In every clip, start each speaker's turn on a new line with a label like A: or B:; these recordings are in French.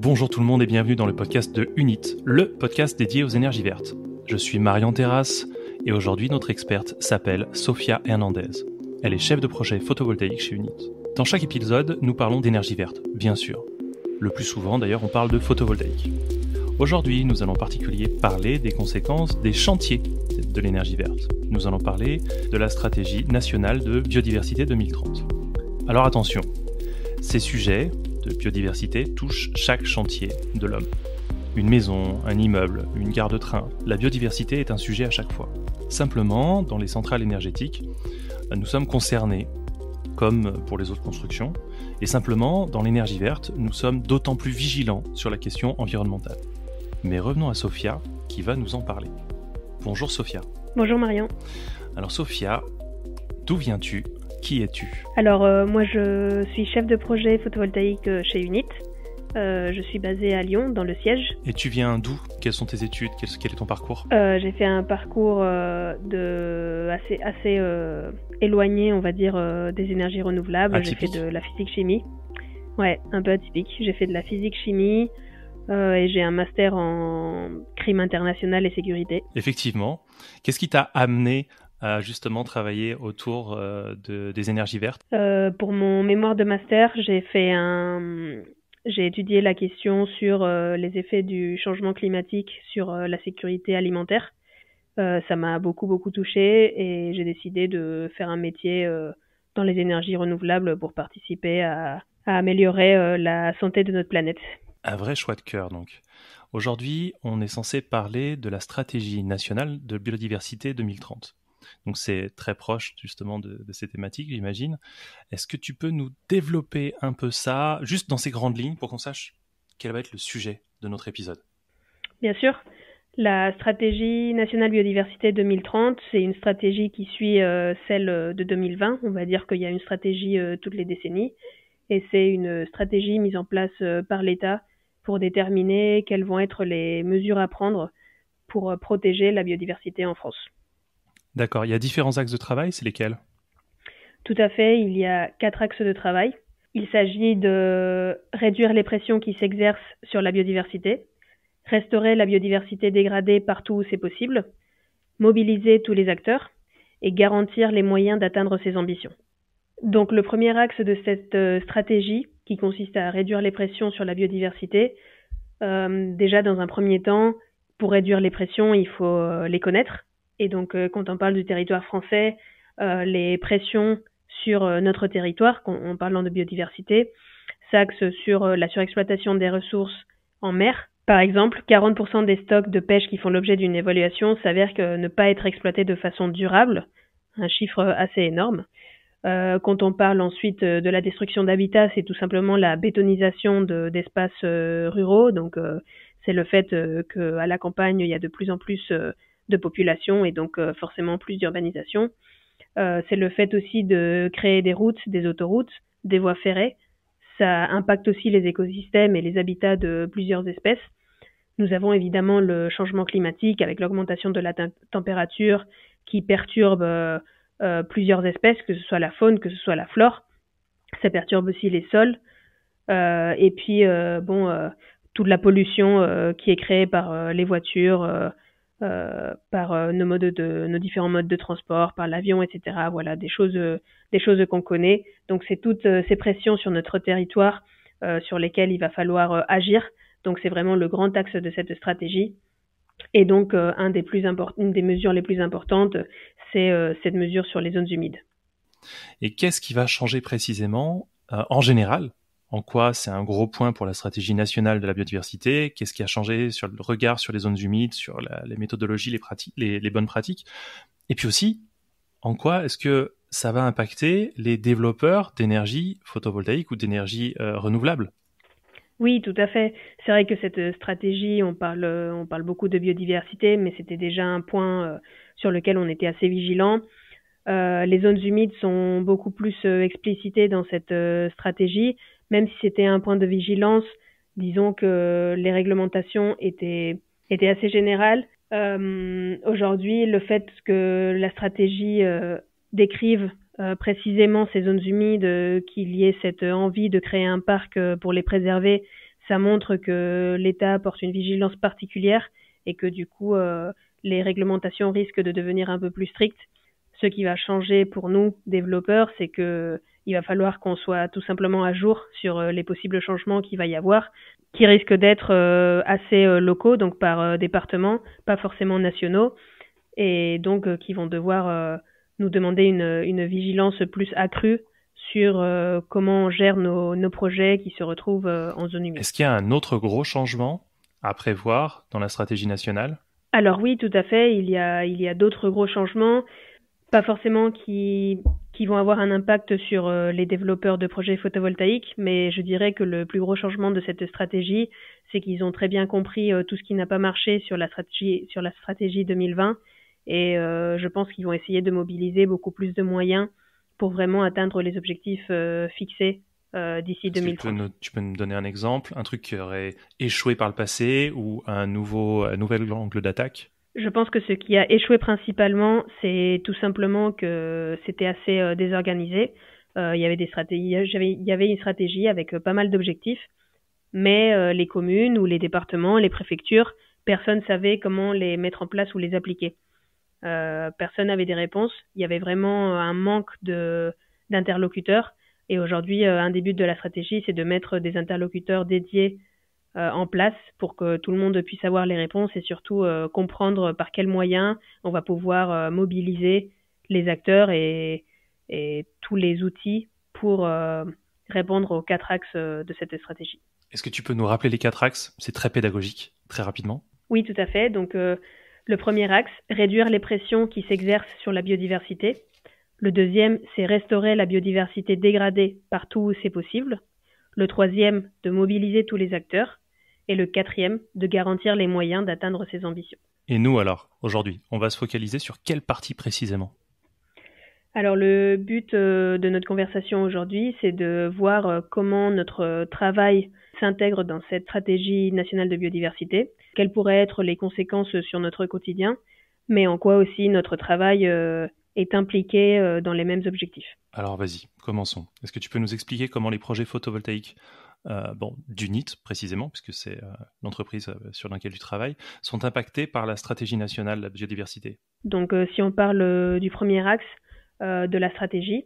A: Bonjour tout le monde et bienvenue dans le podcast de Unit, le podcast dédié aux énergies vertes. Je suis Marian Terrasse et aujourd'hui notre experte s'appelle Sofia Hernandez. Elle est chef de projet photovoltaïque chez Unit. Dans chaque épisode, nous parlons d'énergie verte, bien sûr. Le plus souvent d'ailleurs, on parle de photovoltaïque. Aujourd'hui, nous allons en particulier parler des conséquences des chantiers de l'énergie verte. Nous allons parler de la stratégie nationale de biodiversité 2030. Alors attention, ces sujets de biodiversité touchent chaque chantier de l'homme. Une maison, un immeuble, une gare de train, la biodiversité est un sujet à chaque fois. Simplement, dans les centrales énergétiques, nous sommes concernés, comme pour les autres constructions, et simplement, dans l'énergie verte, nous sommes d'autant plus vigilants sur la question environnementale. Mais revenons à Sofia, qui va nous en parler. Bonjour Sofia.
B: Bonjour Marian.
A: Alors Sofia, d'où viens-tu ? Qui es-tu ?
B: Alors moi je suis chef de projet photovoltaïque chez Unit. Je suis basée à Lyon, dans le siège.
A: Et tu viens d'où ? Quelles sont tes études ? Quel est ton parcours ?
B: J'ai fait un parcours assez éloigné, on va dire, des énergies renouvelables.
A: Atypique.
B: J'ai fait de la physique-chimie. Ouais, un peu atypique. J'ai fait de la physique-chimie et j'ai un master en crime international et sécurité.
A: Effectivement. Qu'est-ce qui t'a amené à justement travailler autour des énergies vertes ?
B: Pour mon mémoire de master, j'ai étudié la question sur les effets du changement climatique sur la sécurité alimentaire. Ça m'a beaucoup touchée et j'ai décidé de faire un métier dans les énergies renouvelables pour participer à améliorer la santé de notre planète.
A: Un vrai choix de cœur donc. Aujourd'hui, on est censé parler de la stratégie nationale de biodiversité 2030. Donc c'est très proche justement de ces thématiques, j'imagine. Est-ce que tu peux nous développer un peu ça, juste dans ces grandes lignes, pour qu'on sache quel va être le sujet de notre épisode ?
B: Bien sûr, la stratégie nationale biodiversité 2030, c'est une stratégie qui suit celle de 2020. On va dire qu'il y a une stratégie toutes les décennies. Et c'est une stratégie mise en place par l'État pour déterminer quelles vont être les mesures à prendre pour protéger la biodiversité en France.
A: D'accord, il y a différents axes de travail, c'est lesquels ?
B: Tout à fait, il y a 4 axes de travail. Il s'agit de réduire les pressions qui s'exercent sur la biodiversité, restaurer la biodiversité dégradée partout où c'est possible, mobiliser tous les acteurs et garantir les moyens d'atteindre ces ambitions. Donc le premier axe de cette stratégie, qui consiste à réduire les pressions sur la biodiversité, déjà dans un premier temps, pour réduire les pressions, il faut les connaître. Et donc quand on parle du territoire français, les pressions sur notre territoire, en parlant de biodiversité, s'axent sur la surexploitation des ressources en mer. Par exemple, 40% des stocks de pêche qui font l'objet d'une évaluation s'avèrent que ne pas être exploités de façon durable, un chiffre assez énorme. Quand on parle ensuite de la destruction d'habitats, c'est tout simplement la bétonisation d'espaces ruraux. Donc, c'est le fait qu'à la campagne, il y a de plus en plus de population et donc forcément plus d'urbanisation. C'est le fait aussi de créer des routes, des autoroutes, des voies ferrées. Ça impacte aussi les écosystèmes et les habitats de plusieurs espèces. Nous avons évidemment le changement climatique avec l'augmentation de la température qui perturbe plusieurs espèces, que ce soit la faune, que ce soit la flore. Ça perturbe aussi les sols. Et puis, toute la pollution qui est créée par les voitures, par nos différents modes de transport, par l'avion, etc. Voilà, des choses qu'on connaît. Donc, c'est toutes ces pressions sur notre territoire sur lesquelles il va falloir agir. Donc, c'est vraiment le grand axe de cette stratégie. Et donc, une des mesures les plus importantes, c'est cette mesure sur les zones humides.
A: Et qu'est-ce qui va changer précisément en général ? En quoi c'est un gros point pour la stratégie nationale de la biodiversité ? Qu'est-ce qui a changé sur le regard sur les zones humides, sur les méthodologies, les bonnes pratiques ? Et puis aussi, en quoi est-ce que ça va impacter les développeurs d'énergie photovoltaïque ou d'énergie renouvelable ?
B: Oui, tout à fait. C'est vrai que cette stratégie, on parle beaucoup de biodiversité, mais c'était déjà un point sur lequel on était assez vigilant. Les zones humides sont beaucoup plus explicitées dans cette stratégie, même si c'était un point de vigilance. Disons que les réglementations étaient assez générales. Aujourd'hui, le fait que la stratégie décrive précisément ces zones humides, qu'il y ait cette envie de créer un parc pour les préserver, Ça montre que l'État porte une vigilance particulière et que du coup, les réglementations risquent de devenir un peu plus strictes. Ce qui va changer pour nous, développeurs, c'est que il va falloir qu'on soit tout simplement à jour sur les possibles changements qu'il va y avoir, qui risquent d'être assez locaux, donc par département, pas forcément nationaux, et donc qui vont devoir nous demander une vigilance plus accrue sur comment on gère nos projets qui se retrouvent en zone humide.
A: Est-ce qu'il y a un autre gros changement à prévoir dans la stratégie nationale?
B: Alors oui, tout à fait, il y a d'autres gros changements, pas forcément qui vont avoir un impact sur les développeurs de projets photovoltaïques, mais je dirais que le plus gros changement de cette stratégie, c'est qu'ils ont très bien compris tout ce qui n'a pas marché sur la stratégie 2020, et je pense qu'ils vont essayer de mobiliser beaucoup plus de moyens pour vraiment atteindre les objectifs fixés d'ici 2030.
A: Tu peux nous donner un exemple, un truc qui aurait échoué par le passé ou un nouvel angle d'attaque?
B: Je pense que ce qui a échoué principalement, c'est tout simplement que c'était assez désorganisé. Il y avait des stratégies, il y avait une stratégie avec pas mal d'objectifs, mais les communes ou les départements, les préfectures, personne savait comment les mettre en place ou les appliquer. Personne n'avait des réponses. Il y avait vraiment un manque d'interlocuteurs. Et aujourd'hui, un des buts de la stratégie, c'est de mettre des interlocuteurs dédiés en place pour que tout le monde puisse avoir les réponses et surtout comprendre par quels moyens on va pouvoir mobiliser les acteurs et tous les outils pour répondre aux 4 axes de cette stratégie.
A: Est-ce que tu peux nous rappeler les 4 axes? C'est très pédagogique, très rapidement.
B: Oui, tout à fait. Donc, le premier axe, réduire les pressions qui s'exercent sur la biodiversité. Le deuxième, c'est restaurer la biodiversité dégradée partout où c'est possible. Le troisième, de mobiliser tous les acteurs. Et le quatrième, de garantir les moyens d'atteindre ces ambitions.
A: Et nous alors, aujourd'hui, on va se focaliser sur quelle partie précisément?
B: Alors le but de notre conversation aujourd'hui, c'est de voir comment notre travail s'intègre dans cette stratégie nationale de biodiversité, quelles pourraient être les conséquences sur notre quotidien, mais en quoi aussi notre travail est impliqué dans les mêmes objectifs.
A: Alors vas-y, commençons. Est-ce que tu peux nous expliquer comment les projets photovoltaïques d'UNIT précisément, puisque c'est l'entreprise sur laquelle tu travailles, sont impactés par la stratégie nationale de la biodiversité?
B: Donc si on parle du premier axe de la stratégie,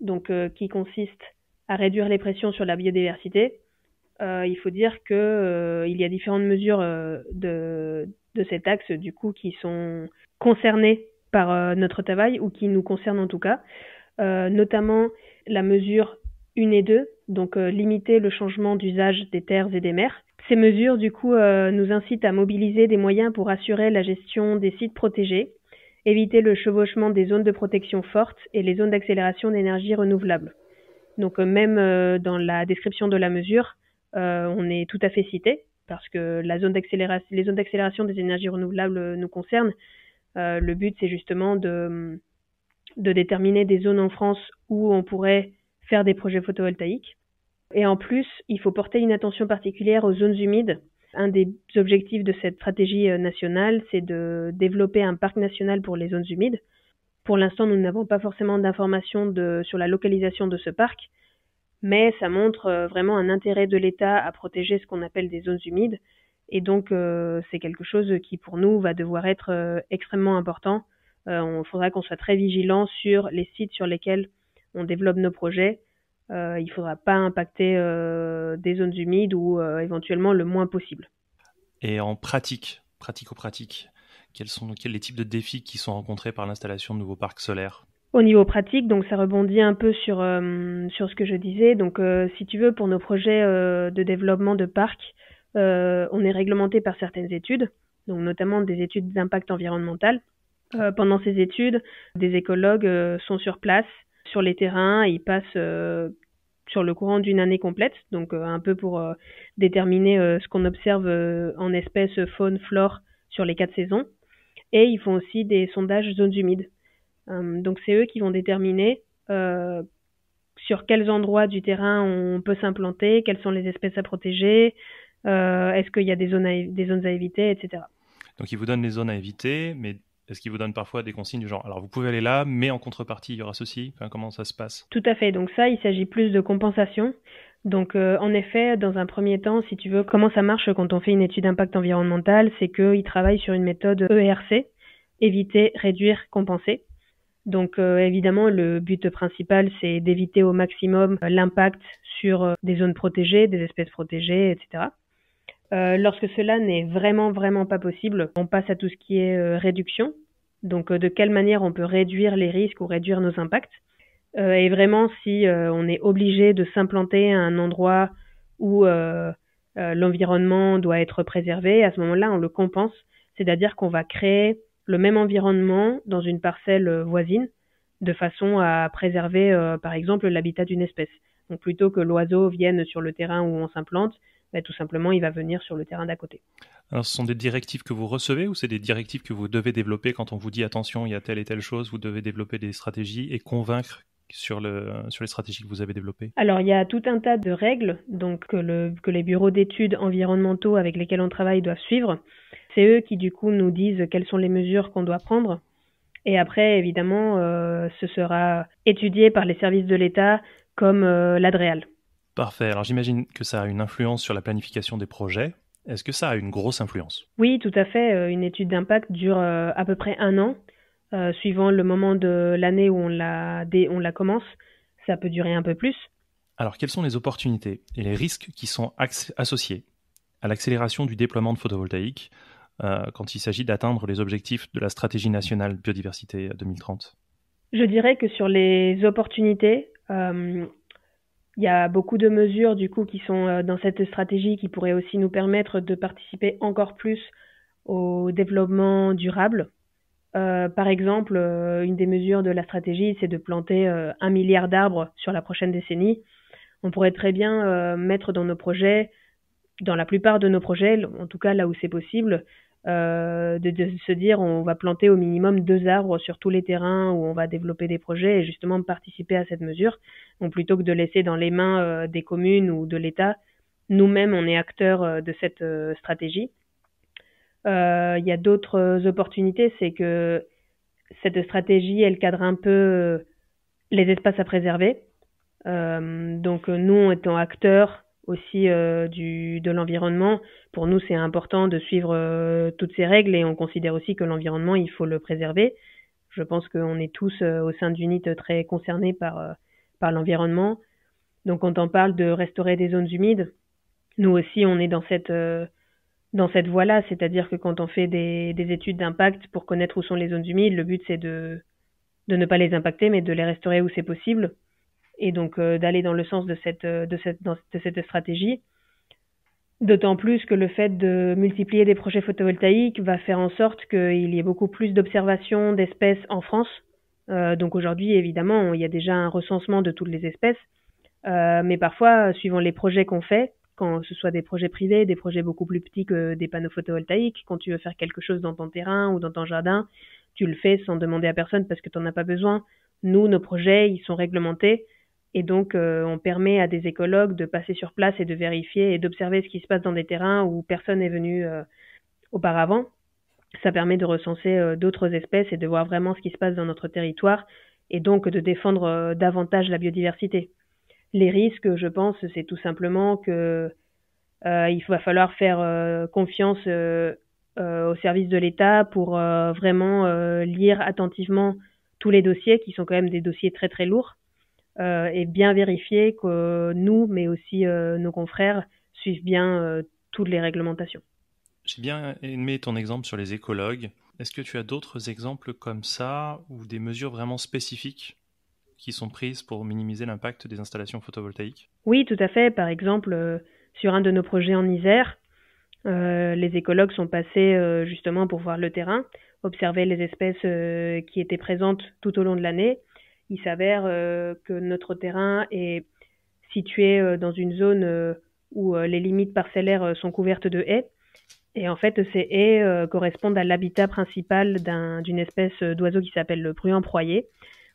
B: donc qui consiste à réduire les pressions sur la biodiversité, il faut dire que il y a différentes mesures de cet axe du coup qui sont concernées par notre travail ou qui nous concernent en tout cas, notamment la mesure 1 et 2, donc limiter le changement d'usage des terres et des mers. Ces mesures du coup nous incitent à mobiliser des moyens pour assurer la gestion des sites protégés, éviter le chevauchement des zones de protection fortes et les zones d'accélération d'énergie renouvelable. Donc même dans la description de la mesure, on est tout à fait cité parce que les zones d'accélération des énergies renouvelables nous concernent. Le but, c'est justement de déterminer des zones en France où on pourrait faire des projets photovoltaïques. Et en plus, il faut porter une attention particulière aux zones humides. Un des objectifs de cette stratégie nationale, c'est de développer un parc national pour les zones humides. Pour l'instant, nous n'avons pas forcément d'informations sur la localisation de ce parc, mais ça montre vraiment un intérêt de l'État à protéger ce qu'on appelle des zones humides. Et donc, c'est quelque chose qui, pour nous, va devoir être extrêmement important. Il faudra qu'on soit très vigilant sur les sites sur lesquels on développe nos projets. Il ne faudra pas impacter des zones humides ou éventuellement le moins possible.
A: Et en pratico-pratique, quels sont les types de défis qui sont rencontrés par l'installation de nouveaux parcs solaires?
B: Au niveau pratique, donc ça rebondit un peu sur ce que je disais. Donc, si tu veux, pour nos projets de développement de parcs, on est réglementé par certaines études, donc notamment des études d'impact environnemental. Pendant ces études, des écologues sont sur place, sur les terrains, et ils passent sur le courant d'une année complète, donc un peu pour déterminer ce qu'on observe en espèces faune, flore sur les 4 saisons. Et ils font aussi des sondages zones humides. Donc c'est eux qui vont déterminer sur quels endroits du terrain on peut s'implanter, quelles sont les espèces à protéger, est-ce qu'il y a des zones à éviter, etc.
A: Donc ils vous donnent les zones à éviter, mais est-ce qu'ils vous donnent parfois des consignes du genre, alors vous pouvez aller là, mais en contrepartie il y aura ceci? Enfin, comment ça se passe?
B: Tout à fait, donc ça il s'agit plus de compensation. Donc, en effet, dans un premier temps, si tu veux, comment ça marche quand on fait une étude d'impact environnemental, c'est qu'ils travaillent sur une méthode ERC, éviter, réduire, compenser. Donc, évidemment, le but principal, c'est d'éviter au maximum l'impact sur des zones protégées, des espèces protégées, etc. Lorsque cela n'est vraiment pas possible, on passe à tout ce qui est réduction. Donc, de quelle manière on peut réduire les risques ou réduire nos impacts. Et vraiment, si on est obligé de s'implanter à un endroit où l'environnement doit être préservé, à ce moment-là, on le compense. C'est-à-dire qu'on va créer le même environnement dans une parcelle voisine, de façon à préserver, par exemple, l'habitat d'une espèce. Donc, plutôt que l'oiseau vienne sur le terrain où on s'implante, tout simplement, il va venir sur le terrain d'à côté.
A: Alors, ce sont des directives que vous recevez ou c'est des directives que vous devez développer quand on vous dit attention, il y a telle et telle chose, vous devez développer des stratégies et convaincre sur les stratégies que vous avez développées?
B: Alors, il y a tout un tas de règles donc, que les bureaux d'études environnementaux avec lesquels on travaille doivent suivre. C'est eux qui, du coup, nous disent quelles sont les mesures qu'on doit prendre. Et après, évidemment, ce sera étudié par les services de l'État comme l'ADREAL.
A: Parfait. Alors, j'imagine que ça a une influence sur la planification des projets. Est-ce que ça a une grosse influence?
B: Oui, tout à fait. Une étude d'impact dure à peu près 1 an. Suivant le moment de l'année où on la commence, ça peut durer un peu plus.
A: Alors, quelles sont les opportunités et les risques qui sont associés à l'accélération du déploiement de photovoltaïque quand il s'agit d'atteindre les objectifs de la stratégie nationale biodiversité 2030?
B: Je dirais que sur les opportunités, il y a beaucoup de mesures du coup qui sont dans cette stratégie qui pourraient aussi nous permettre de participer encore plus au développement durable. Par exemple, une des mesures de la stratégie, c'est de planter 1 milliard d'arbres sur la prochaine décennie. On pourrait très bien mettre dans nos projets, dans la plupart de nos projets, en tout cas là où c'est possible, de se dire on va planter au minimum 2 arbres sur tous les terrains où on va développer des projets et justement participer à cette mesure. Donc plutôt que de laisser dans les mains des communes ou de l'État, nous-mêmes on est acteurs de cette stratégie. Il y a d'autres opportunités, c'est que cette stratégie, elle cadre un peu les espaces à préserver. Donc nous, étant acteurs aussi de l'environnement, pour nous, c'est important de suivre toutes ces règles et on considère aussi que l'environnement, il faut le préserver. Je pense qu'on est tous au sein d'UNIT très concernés par l'environnement. Donc quand on parle de restaurer des zones humides, nous aussi, on est dans cette voie-là, c'est-à-dire que quand on fait des études d'impact pour connaître où sont les zones humides, le but c'est de ne pas les impacter, mais de les restaurer où c'est possible, et donc d'aller dans le sens de cette stratégie. D'autant plus que le fait de multiplier des projets photovoltaïques va faire en sorte qu'il y ait beaucoup plus d'observations d'espèces en France. Donc aujourd'hui, évidemment, il y a déjà un recensement de toutes les espèces, mais parfois, suivant les projets qu'on fait, quand ce soit des projets privés, des projets beaucoup plus petits que des panneaux photovoltaïques, quand tu veux faire quelque chose dans ton terrain ou dans ton jardin, tu le fais sans demander à personne parce que tu n'en as pas besoin. Nous, nos projets, ils sont réglementés et donc on permet à des écologues de passer sur place et de vérifier et d'observer ce qui se passe dans des terrains où personne n'est venu auparavant. Ça permet de recenser d'autres espèces et de voir vraiment ce qui se passe dans notre territoire et donc de défendre davantage la biodiversité. Les risques, je pense, c'est tout simplement que il va falloir faire confiance au service de l'État pour vraiment lire attentivement tous les dossiers, qui sont quand même des dossiers très très lourds, et bien vérifier que nous, mais aussi nos confrères, suivent bien toutes les réglementations.
A: J'ai bien aimé ton exemple sur les écologues. Est-ce que tu as d'autres exemples comme ça ou des mesures vraiment spécifiques qui sont prises pour minimiser l'impact des installations photovoltaïques?
B: Oui, tout à fait. Par exemple, sur un de nos projets en Isère, les écologues sont passés justement pour voir le terrain, observer les espèces qui étaient présentes tout au long de l'année. Il s'avère que notre terrain est situé dans une zone où les limites parcellaires sont couvertes de haies. Et en fait, ces haies correspondent à l'habitat principal d'une espèce d'oiseau qui s'appelle le bruant broyé.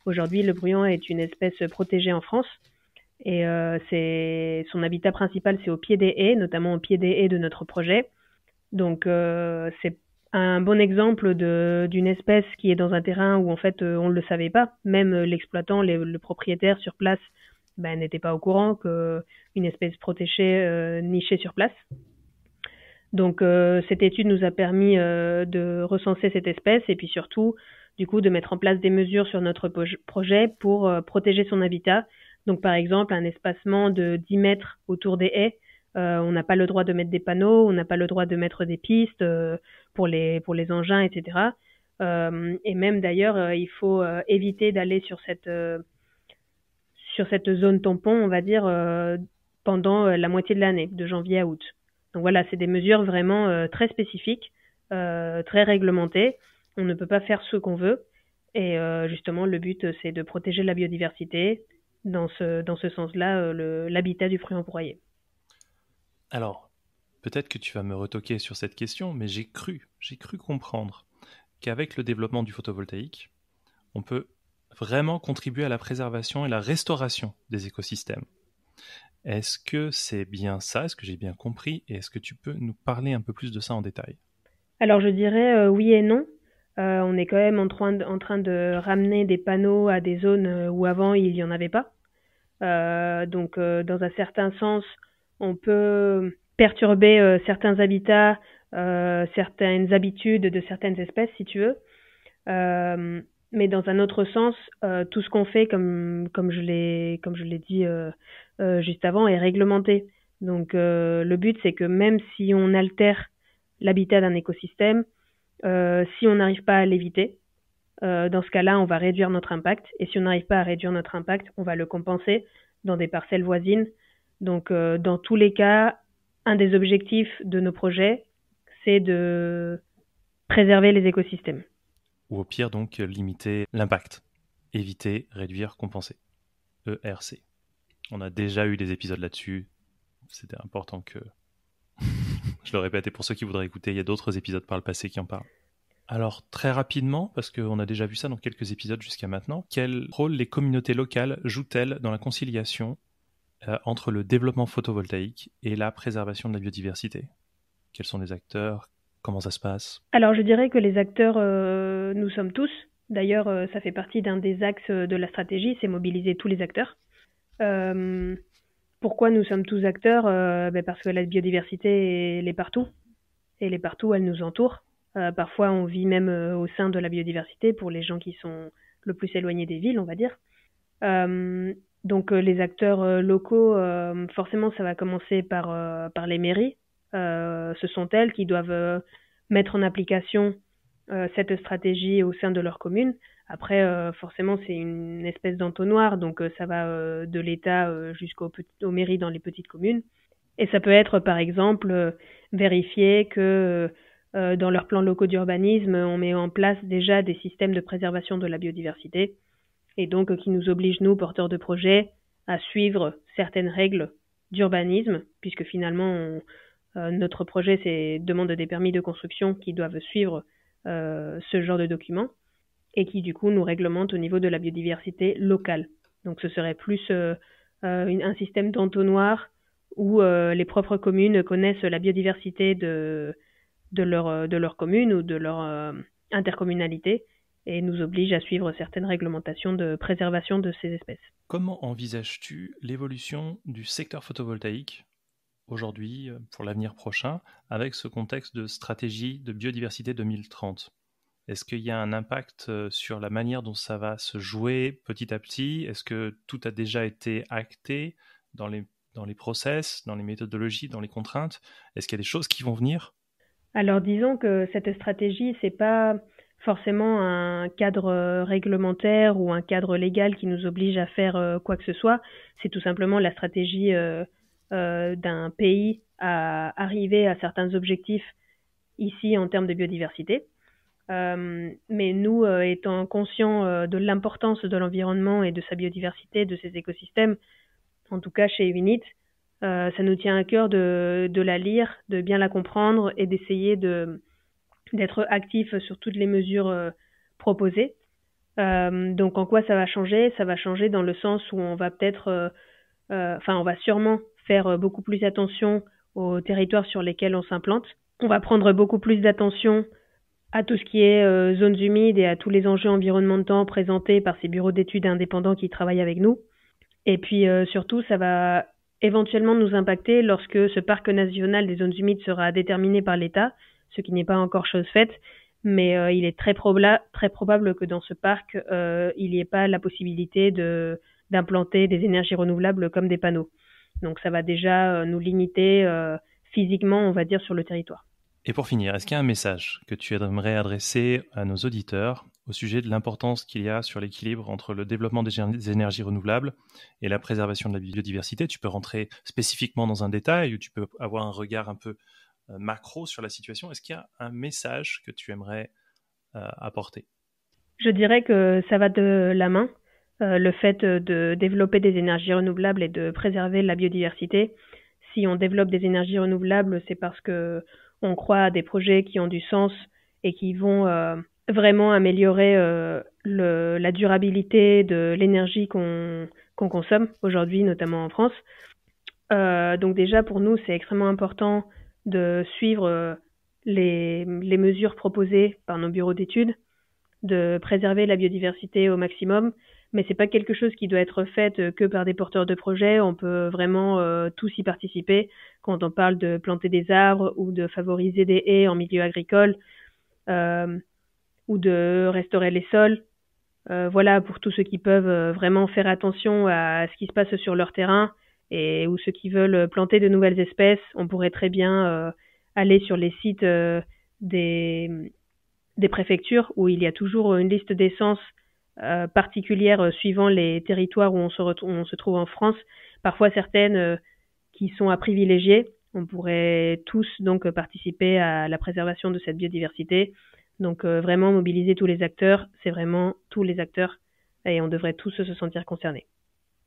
B: Aujourd'hui, le bruant est une espèce protégée en France et son habitat principal, c'est au pied des haies, notamment au pied des haies de notre projet. Donc, c'est un bon exemple d'une espèce qui est dans un terrain où en fait on ne le savait pas. Même l'exploitant, le propriétaire sur place, n'étaient pas au courant qu'une espèce protégée nichait sur place. Donc cette étude nous a permis de recenser cette espèce et puis surtout du coup de mettre en place des mesures sur notre projet pour protéger son habitat. Donc par exemple un espacement de 10 mètres autour des haies. On n'a pas le droit de mettre des panneaux, on n'a pas le droit de mettre des pistes pour les engins, etc. Et même d'ailleurs il faut éviter d'aller sur cette zone tampon, on va dire, pendant la moitié de l'année, de janvier à août. Donc voilà, c'est des mesures vraiment très spécifiques, très réglementées. On ne peut pas faire ce qu'on veut. Et justement, le but, c'est de protéger la biodiversité, dans ce sens-là, l'habitat du fruit empourrier.
A: Alors, peut-être que tu vas me retoquer sur cette question, mais j'ai cru comprendre qu'avec le développement du photovoltaïque, on peut vraiment contribuer à la préservation et la restauration des écosystèmes. Est-ce que c'est bien ça? Est-ce que j'ai bien compris? Et est-ce que tu peux nous parler un peu plus de ça en détail?
B: Alors je dirais oui et non. On est quand même en train de ramener des panneaux à des zones où avant il n'y en avait pas. Donc dans un certain sens, on peut perturber certains habitats, certaines habitudes de certaines espèces, si tu veux. Mais dans un autre sens, tout ce qu'on fait, comme je l'ai dit juste avant, est réglementé. Donc le but, c'est que même si on altère l'habitat d'un écosystème, si on n'arrive pas à l'éviter, dans ce cas-là, on va réduire notre impact. Et si on n'arrive pas à réduire notre impact, on va le compenser dans des parcelles voisines. Donc dans tous les cas, un des objectifs de nos projets, c'est de préserver les écosystèmes.
A: Ou au pire, donc, limiter l'impact. Éviter, réduire, compenser. ERC. On a déjà eu des épisodes là-dessus. C'était important que je le répète, et pour ceux qui voudraient écouter, il y a d'autres épisodes par le passé qui en parlent. Alors, très rapidement, parce qu'on a déjà vu ça dans quelques épisodes jusqu'à maintenant, quel rôle les communautés locales jouent-elles dans la conciliation entre le développement photovoltaïque et la préservation de la biodiversité? Quels sont les acteurs? Comment ça se passe?
B: Alors, je dirais que les acteurs, nous sommes tous. D'ailleurs, ça fait partie d'un des axes de la stratégie, c'est mobiliser tous les acteurs. Pourquoi nous sommes tous acteurs? Parce que la biodiversité, elle est partout. Elle est partout, elle nous entoure. Parfois, on vit même au sein de la biodiversité pour les gens qui sont le plus éloignés des villes, on va dire. Donc, les acteurs locaux, forcément, ça va commencer par les mairies. Ce sont elles qui doivent mettre en application cette stratégie au sein de leur commune. Après, forcément, c'est une espèce d'entonnoir, donc ça va de l'État jusqu'aux mairies dans les petites communes. Et ça peut être, par exemple, vérifier que dans leurs plans locaux d'urbanisme, on met en place déjà des systèmes de préservation de la biodiversité, et donc qui nous obligent, nous, porteurs de projets, à suivre certaines règles d'urbanisme, puisque finalement, notre projet demande des permis de construction qui doivent suivre ce genre de documents, et qui du coup nous réglementent au niveau de la biodiversité locale. Donc ce serait plus un système d'entonnoir où les propres communes connaissent la biodiversité de leur commune ou de leur intercommunalité et nous obligent à suivre certaines réglementations de préservation de ces espèces.
A: Comment envisages-tu l'évolution du secteur photovoltaïque aujourd'hui, pour l'avenir prochain, avec ce contexte de stratégie de biodiversité 2030? Est-ce qu'il y a un impact sur la manière dont ça va se jouer petit à petit? Est-ce que tout a déjà été acté dans les process, dans les méthodologies, dans les contraintes? Est-ce qu'il y a des choses qui vont venir?
B: Alors disons que cette stratégie, c'est pas forcément un cadre réglementaire ou un cadre légal qui nous oblige à faire quoi que ce soit. C'est tout simplement la stratégie d'un pays à arriver à certains objectifs ici en termes de biodiversité. Mais nous, étant conscients de l'importance de l'environnement et de sa biodiversité, de ses écosystèmes, en tout cas chez UNIT, ça nous tient à cœur de la lire, de bien la comprendre et d'essayer d'être actifs sur toutes les mesures proposées. Donc en quoi ça va changer? Ça va changer dans le sens où on va on va sûrement faire beaucoup plus attention aux territoires sur lesquels on s'implante. On va prendre beaucoup plus d'attention à tout ce qui est zones humides et à tous les enjeux environnementaux présentés par ces bureaux d'études indépendants qui travaillent avec nous. Et puis surtout, ça va éventuellement nous impacter lorsque ce parc national des zones humides sera déterminé par l'État, ce qui n'est pas encore chose faite, mais il est très probable que dans ce parc, il n'y ait pas la possibilité d'implanter des énergies renouvelables comme des panneaux. Donc ça va déjà nous limiter physiquement, on va dire, sur le territoire.
A: Et pour finir, est-ce qu'il y a un message que tu aimerais adresser à nos auditeurs au sujet de l'importance qu'il y a sur l'équilibre entre le développement des énergies renouvelables et la préservation de la biodiversité? Tu peux rentrer spécifiquement dans un détail ou tu peux avoir un regard un peu macro sur la situation. Est-ce qu'il y a un message que tu aimerais apporter?
B: Je dirais que ça va de la main. Le fait de développer des énergies renouvelables et de préserver la biodiversité. Si on développe des énergies renouvelables, c'est parce que on croit à des projets qui ont du sens et qui vont vraiment améliorer la durabilité de l'énergie qu'on consomme aujourd'hui, notamment en France. Donc déjà, pour nous, c'est extrêmement important de suivre les mesures proposées par nos bureaux d'études, de préserver la biodiversité au maximum, mais c'est pas quelque chose qui doit être fait que par des porteurs de projets. On peut vraiment tous y participer quand on parle de planter des arbres ou de favoriser des haies en milieu agricole ou de restaurer les sols. Voilà, pour tous ceux qui peuvent vraiment faire attention à ce qui se passe sur leur terrain et ou ceux qui veulent planter de nouvelles espèces, on pourrait très bien aller sur les sites des préfectures où il y a toujours une liste d'essences particulières suivant les territoires où on se trouve en France. Parfois certaines qui sont à privilégier. On pourrait tous donc participer à la préservation de cette biodiversité. Donc vraiment mobiliser tous les acteurs, c'est vraiment tous les acteurs et on devrait tous se sentir concernés.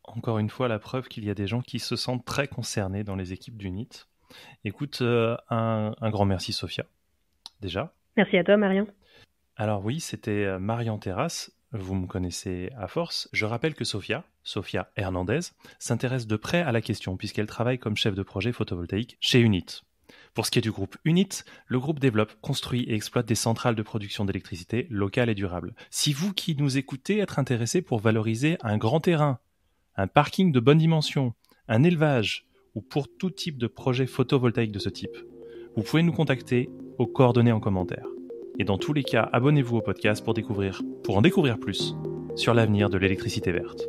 A: Encore une fois, la preuve qu'il y a des gens qui se sentent très concernés dans les équipes d'UNIT. Écoute, un grand merci Sophia, déjà.
B: Merci à toi Marion.
A: Alors oui, c'était Marion Terrasse, vous me connaissez à force. Je rappelle que Sophia Hernandez, s'intéresse de près à la question puisqu'elle travaille comme chef de projet photovoltaïque chez UNIT. Pour ce qui est du groupe UNIT, le groupe développe, construit et exploite des centrales de production d'électricité locales et durables. Si vous qui nous écoutez êtes intéressé pour valoriser un grand terrain, un parking de bonne dimension, un élevage ou pour tout type de projet photovoltaïque de ce type, vous pouvez nous contacter aux coordonnées en commentaire. Et dans tous les cas, abonnez-vous au podcast pour en découvrir plus sur l'avenir de l'électricité verte.